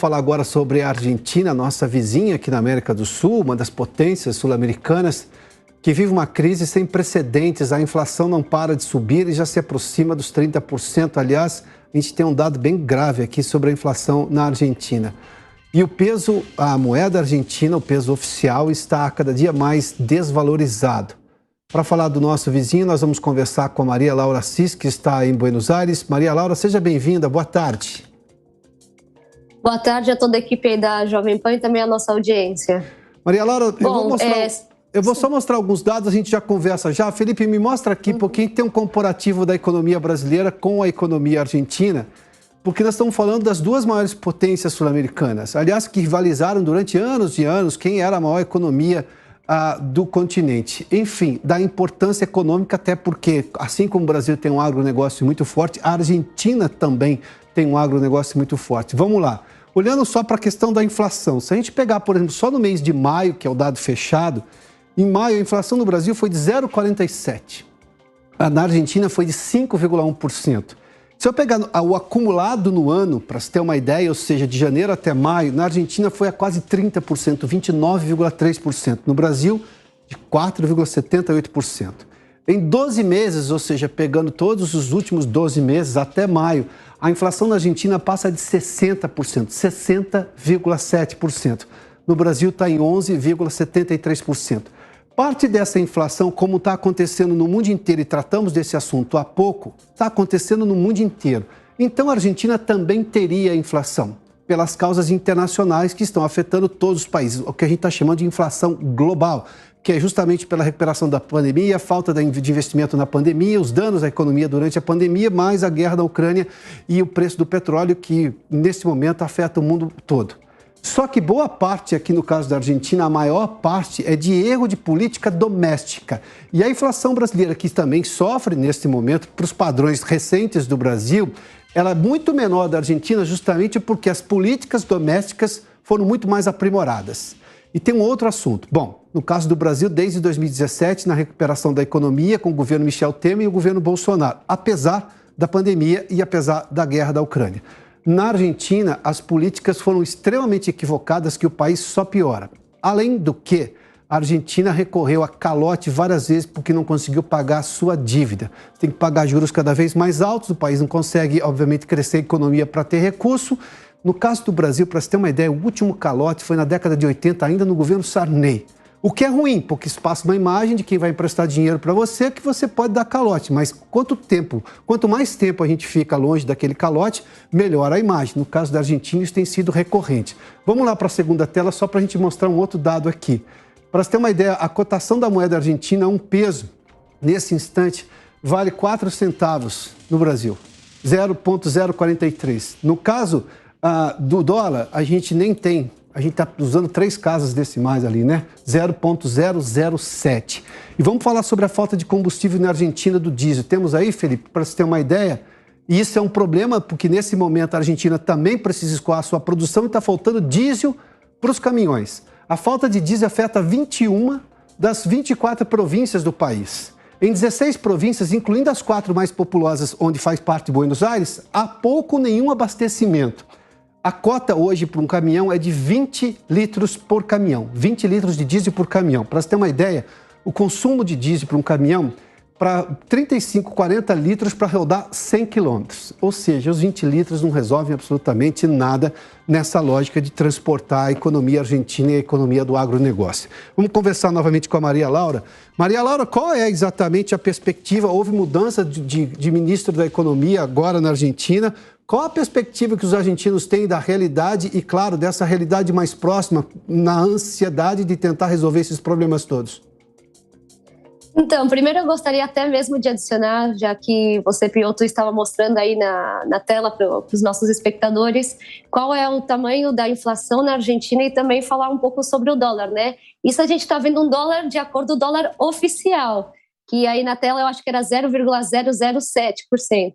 falar agora sobre a Argentina, nossa vizinha aqui na América do Sul, uma das potências sul-americanas, que vive uma crise sem precedentes. A inflação não para de subir e já se aproxima dos 30%. Aliás, a gente tem um dado bem grave aqui sobre a inflação na Argentina. E o peso, a moeda argentina, o peso oficial, está cada dia mais desvalorizado. Para falar do nosso vizinho, nós vamos conversar com a Maria Laura Assis, que está em Buenos Aires. Maria Laura, seja bem-vinda. Boa tarde. Boa tarde a toda a equipe aí da Jovem Pan e também a nossa audiência. Maria Laura, eu vou só mostrar alguns dados, a gente já conversa já. Felipe, me mostra aqui, porque tem um comparativo da economia brasileira com a economia argentina, porque nós estamos falando das duas maiores potências sul-americanas, aliás, que rivalizaram durante anos e anos quem era a maior economia do continente. Enfim, da importância econômica, até porque, assim como o Brasil tem um agronegócio muito forte, a Argentina também tem um agronegócio muito forte. Vamos lá. Olhando só para a questão da inflação, se a gente pegar, por exemplo, só no mês de maio, que é o dado fechado, em maio a inflação no Brasil foi de 0,47%. Na Argentina foi de 5,1%. Se eu pegar o acumulado no ano, para se ter uma ideia, ou seja, de janeiro até maio, na Argentina foi a quase 30%, 29,3%. No Brasil, de 4,78%. Em 12 meses, ou seja, pegando todos os últimos 12 meses até maio, a inflação na Argentina passa de 60%, 60,7%. No Brasil está em 11,73%. Parte dessa inflação, como está acontecendo no mundo inteiro, e tratamos desse assunto há pouco, está acontecendo no mundo inteiro. Então a Argentina também teria inflação, pelas causas internacionais que estão afetando todos os países, o que a gente está chamando de inflação global, que é justamente pela recuperação da pandemia, a falta de investimento na pandemia, os danos à economia durante a pandemia, mais a guerra da Ucrânia e o preço do petróleo, que nesse momento afeta o mundo todo. Só que boa parte, aqui no caso da Argentina, a maior parte é de erro de política doméstica. E a inflação brasileira, que também sofre neste momento, para os padrões recentes do Brasil, ela é muito menor da Argentina justamente porque as políticas domésticas foram muito mais aprimoradas. E tem um outro assunto. Bom, no caso do Brasil, desde 2017, na recuperação da economia com o governo Michel Temer e o governo Bolsonaro, apesar da pandemia e apesar da guerra da Ucrânia. Na Argentina, as políticas foram extremamente equivocadas, que o país só piora. Além do que, a Argentina recorreu a calote várias vezes porque não conseguiu pagar a sua dívida. Tem que pagar juros cada vez mais altos, o país não consegue, obviamente, crescer a economia para ter recurso. No caso do Brasil, para você ter uma ideia, o último calote foi na década de 80, ainda no governo Sarney. O que é ruim, porque isso passa uma imagem de quem vai emprestar dinheiro para você, que você pode dar calote. Mas quanto mais tempo a gente fica longe daquele calote, melhor a imagem. No caso da Argentina, isso tem sido recorrente. Vamos lá para a segunda tela, só para a gente mostrar um outro dado aqui. Para você ter uma ideia, a cotação da moeda argentina, um peso, nesse instante, vale 4 centavos no Brasil, 0,043. No caso do dólar, a gente nem tem. A gente está usando 3 casas decimais ali, né? 0,007. E vamos falar sobre a falta de combustível na Argentina do diesel. Temos aí, Felipe, para você ter uma ideia, e isso é um problema porque nesse momento a Argentina também precisa escoar a sua produção e está faltando diesel para os caminhões. A falta de diesel afeta 21 das 24 províncias do país. Em 16 províncias, incluindo as 4 mais populosas, onde faz parte de Buenos Aires, há pouco nenhum abastecimento. A cota hoje para um caminhão é de 20 litros por caminhão, 20 litros de diesel por caminhão. Para você ter uma ideia, o consumo de diesel para um caminhão, para 35, 40 litros para rodar 100 quilômetros. Ou seja, os 20 litros não resolvem absolutamente nada nessa lógica de transportar a economia argentina e a economia do agronegócio. Vamos conversar novamente com a Maria Laura. Maria Laura, qual é exatamente a perspectiva? Houve mudança de ministro da Economia agora na Argentina. Qual a perspectiva que os argentinos têm da realidade e, claro, dessa realidade mais próxima, na ansiedade de tentar resolver esses problemas todos? Então, primeiro eu gostaria até mesmo de adicionar, já que você, Piotr, estava mostrando aí na tela para os nossos espectadores, qual é o tamanho da inflação na Argentina e também falar um pouco sobre o dólar, né? Isso a gente está vendo um dólar de acordo com o dólar oficial, que aí na tela eu acho que era 0,007%.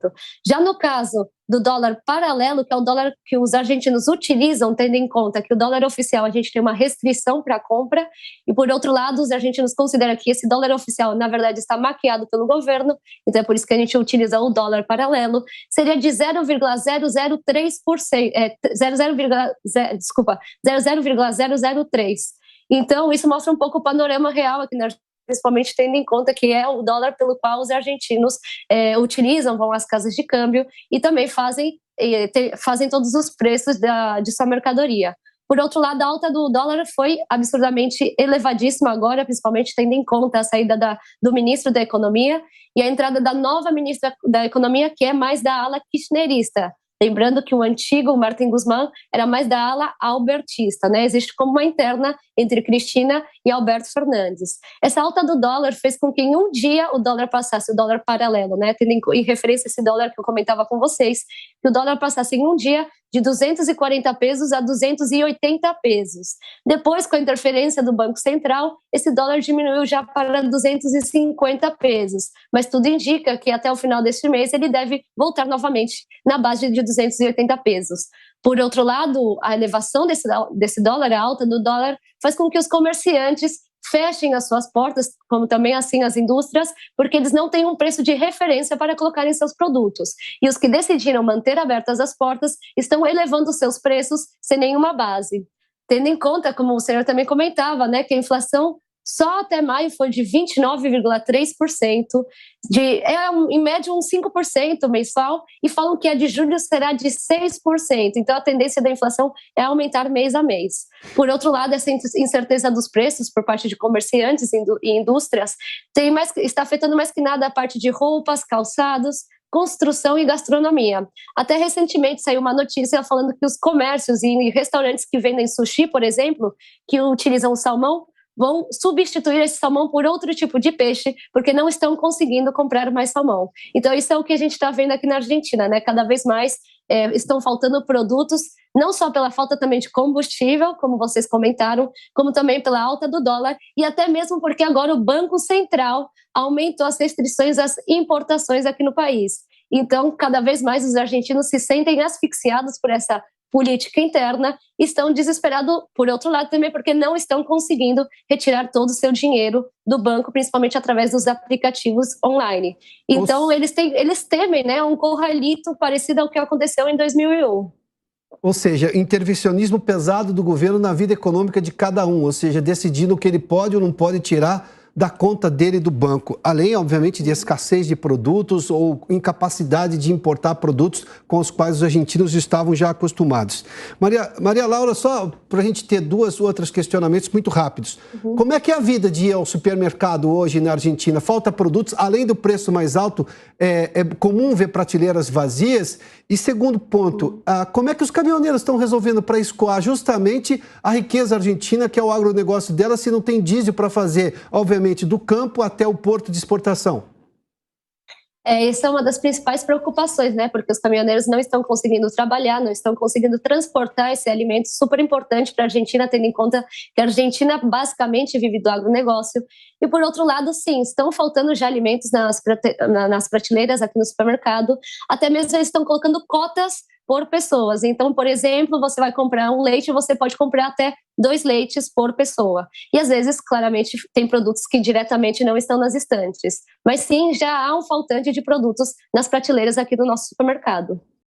Já no caso do dólar paralelo, que é o dólar que os argentinos utilizam, tendo em conta que o dólar oficial a gente tem uma restrição para compra, e por outro lado, os argentinos consideram que esse dólar oficial, na verdade, está maquiado pelo governo, então é por isso que a gente utiliza o dólar paralelo, seria de 0,003%, 0,003. Então, isso mostra um pouco o panorama real aqui na Argentina, principalmente tendo em conta que é o dólar pelo qual os argentinos utilizam, vão às casas de câmbio e também fazem todos os preços de sua mercadoria. Por outro lado, a alta do dólar foi absurdamente elevadíssima agora, principalmente tendo em conta a saída do ministro da Economia e a entrada da nova ministra da Economia, que é mais da ala kirchnerista. Lembrando que o antigo Martín Guzmán era mais da ala albertista, né? Existe como uma interna entre Cristina e Alberto Fernandes. Essa alta do dólar fez com que em um dia o dólar passasse, o dólar paralelo, né? Tendo em referência a esse dólar que eu comentava com vocês, que o dólar passasse em um dia de 240 pesos a 280 pesos. Depois, com a interferência do Banco Central, esse dólar diminuiu já para 250 pesos. Mas tudo indica que até o final deste mês ele deve voltar novamente na base de 280 pesos. Por outro lado, a elevação desse dólar, a alta do dólar, faz com que os comerciantes fechem as suas portas, como também assim as indústrias, porque eles não têm um preço de referência para colocar em seus produtos. E os que decidiram manter abertas as portas estão elevando seus preços sem nenhuma base. Tendo em conta, como o senhor também comentava, né, que a inflação só até maio foi de 29,3%, em média uns 5% mensal, e falam que a de julho será de 6%. Então a tendência da inflação é aumentar mês a mês. Por outro lado, essa incerteza dos preços por parte de comerciantes e indústrias está afetando mais que nada a parte de roupas, calçados, construção e gastronomia. Até recentemente saiu uma notícia falando que os comércios e restaurantes que vendem sushi, por exemplo, que utilizam o salmão, vão substituir esse salmão por outro tipo de peixe, porque não estão conseguindo comprar mais salmão. Então isso é o que a gente está vendo aqui na Argentina, né? Cada vez mais estão faltando produtos, não só pela falta também de combustível, como vocês comentaram, como também pela alta do dólar, e até mesmo porque agora o Banco Central aumentou as restrições às importações aqui no país. Então, cada vez mais os argentinos se sentem asfixiados por essa política interna, estão desesperados, por outro lado, também porque não estão conseguindo retirar todo o seu dinheiro do banco, principalmente através dos aplicativos online. Então, eles temem, né, um corralito parecido ao que aconteceu em 2001. Ou seja, intervencionismo pesado do governo na vida econômica de cada um, ou seja, decidindo o que ele pode ou não pode tirar da conta dele do banco, além, obviamente, de escassez de produtos ou incapacidade de importar produtos com os quais os argentinos estavam já acostumados. Maria Laura, só para a gente ter duas outros questionamentos muito rápidos. Como é que é a vida de ir ao supermercado hoje na Argentina? Falta produtos, além do preço mais alto, é comum ver prateleiras vazias? E segundo ponto, como é que os caminhoneiros estão resolvendo para escoar justamente a riqueza argentina, que é o agronegócio dela, se não tem diesel para fazer, obviamente, do campo até o porto de exportação? Essa é uma das principais preocupações, né? Porque os caminhoneiros não estão conseguindo trabalhar, não estão conseguindo transportar esse alimento super importante para a Argentina, tendo em conta que a Argentina basicamente vive do agronegócio. E por outro lado, sim, estão faltando já alimentos nas prateleiras aqui no supermercado, até mesmo eles estão colocando cotas por pessoas. Então, por exemplo, você vai comprar um leite, você pode comprar até 2 leites por pessoa. E às vezes, claramente, tem produtos que diretamente não estão nas estantes. Mas sim, já há um faltante de produtos nas prateleiras aqui do nosso supermercado.